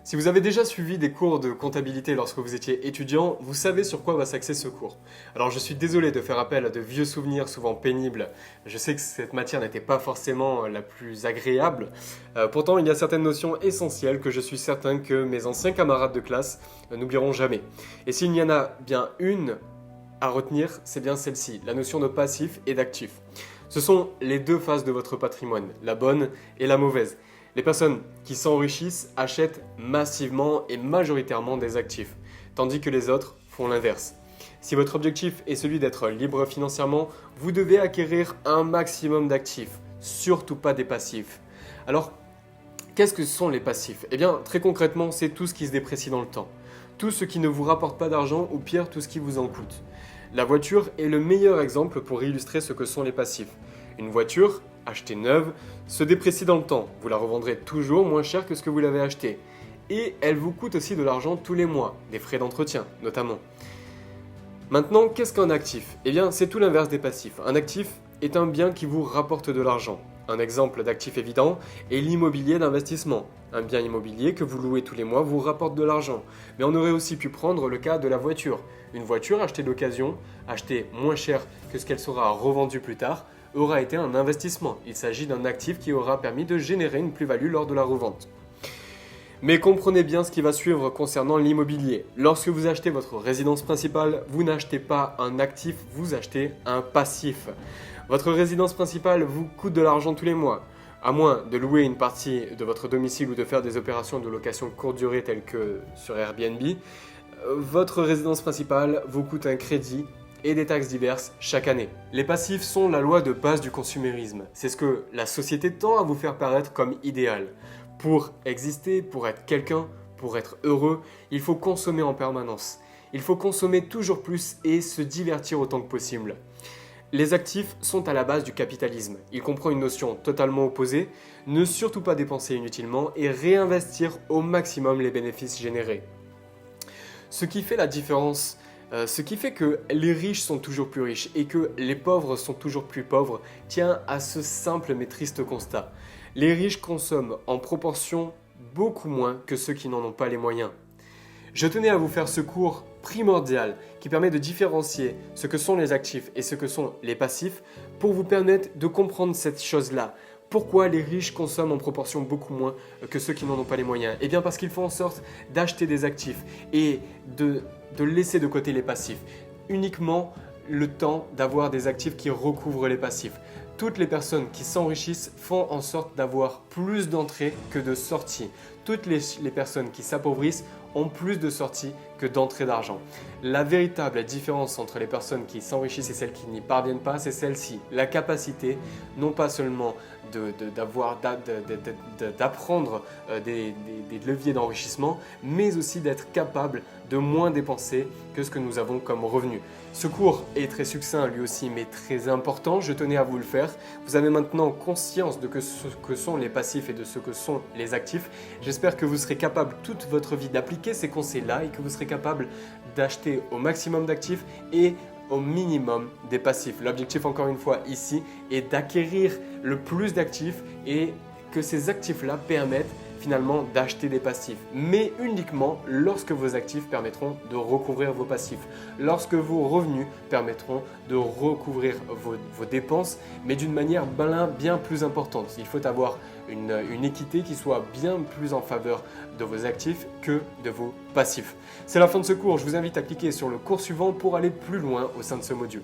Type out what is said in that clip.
Si vous avez déjà suivi des cours de comptabilité lorsque vous étiez étudiant, vous savez sur quoi va s'axer ce cours. Alors je suis désolé de faire appel à de vieux souvenirs souvent pénibles. Je sais que cette matière n'était pas forcément la plus agréable. Pourtant, il y a certaines notions essentielles que je suis certain que mes anciens camarades de classe n'oublieront jamais. Et s'il y en a bien une à retenir, c'est bien celle-ci, la notion de passif et d'actif. Ce sont les deux faces de votre patrimoine, la bonne et la mauvaise. Les personnes qui s'enrichissent achètent massivement et majoritairement des actifs, tandis que les autres font l'inverse. Si votre objectif est celui d'être libre financièrement, vous devez acquérir un maximum d'actifs, surtout pas des passifs. Alors, qu'est-ce que sont les passifs? Eh bien, très concrètement, c'est tout ce qui se déprécie dans le temps. Tout ce qui ne vous rapporte pas d'argent ou pire, tout ce qui vous en coûte. La voiture est le meilleur exemple pour illustrer ce que sont les passifs. Une voiture, achetée neuve, se déprécie dans le temps. Vous la revendrez toujours moins cher que ce que vous l'avez achetée. Et elle vous coûte aussi de l'argent tous les mois, des frais d'entretien notamment. Maintenant, qu'est-ce qu'un actif? Eh bien, c'est tout l'inverse des passifs. Un actif est un bien qui vous rapporte de l'argent. Un exemple d'actif évident est l'immobilier d'investissement. Un bien immobilier que vous louez tous les mois vous rapporte de l'argent. Mais on aurait aussi pu prendre le cas de la voiture. Une voiture achetée d'occasion, achetée moins cher que ce qu'elle sera revendue plus tard, aura été un investissement. Il s'agit d'un actif qui aura permis de générer une plus-value lors de la revente. Mais comprenez bien ce qui va suivre concernant l'immobilier. Lorsque vous achetez votre résidence principale, vous n'achetez pas un actif, vous achetez un passif. Votre résidence principale vous coûte de l'argent tous les mois. À moins de louer une partie de votre domicile ou de faire des opérations de location courte durée telles que sur Airbnb, votre résidence principale vous coûte un crédit et des taxes diverses chaque année. Les passifs sont la loi de base du consumérisme. C'est ce que la société tend à vous faire paraître comme idéal. Pour exister, pour être quelqu'un, pour être heureux, il faut consommer en permanence. Il faut consommer toujours plus et se divertir autant que possible. Les actifs sont à la base du capitalisme. Il comprend une notion totalement opposée, ne surtout pas dépenser inutilement et réinvestir au maximum les bénéfices générés. Ce qui fait la différence, ce qui fait que les riches sont toujours plus riches et que les pauvres sont toujours plus pauvres, tient à ce simple mais triste constat. Les riches consomment en proportion beaucoup moins que ceux qui n'en ont pas les moyens. Je tenais à vous faire ce cours primordial qui permet de différencier ce que sont les actifs et ce que sont les passifs pour vous permettre de comprendre cette chose-là. Pourquoi les riches consomment en proportion beaucoup moins que ceux qui n'en ont pas les moyens? Eh bien parce qu'ils font en sorte d'acheter des actifs et de laisser de côté les passifs. Uniquement le temps d'avoir des actifs qui recouvrent les passifs. Toutes les personnes qui s'enrichissent font en sorte d'avoir plus d'entrées que de sorties. Toutes les personnes qui s'appauvrissent ont plus de sorties que d'entrées d'argent. La véritable différence entre les personnes qui s'enrichissent et celles qui n'y parviennent pas, c'est celle-ci. La capacité, non pas seulement d'apprendre des leviers d'enrichissement, mais aussi d'être capable de moins dépenser que ce que nous avons comme revenu. Ce cours est très succinct lui aussi, mais très important. Je tenais à vous le faire. Vous avez maintenant conscience de ce que sont les passifs et de ce que sont les actifs. J'espère que vous serez capable toute votre vie d'appliquer ces conseils-là et que vous serez capable d'acheter au maximum d'actifs et au minimum des passifs. L'objectif, encore une fois, ici, est d'acquérir le plus d'actifs et que ces actifs-là permettent finalement d'acheter des passifs, mais uniquement lorsque vos actifs permettront de recouvrir vos passifs, lorsque vos revenus permettront de recouvrir vos dépenses, mais d'une manière bien plus importante. Il faut avoir une équité qui soit bien plus en faveur de vos actifs que de vos passifs. C'est la fin de ce cours, je vous invite à cliquer sur le cours suivant pour aller plus loin au sein de ce module.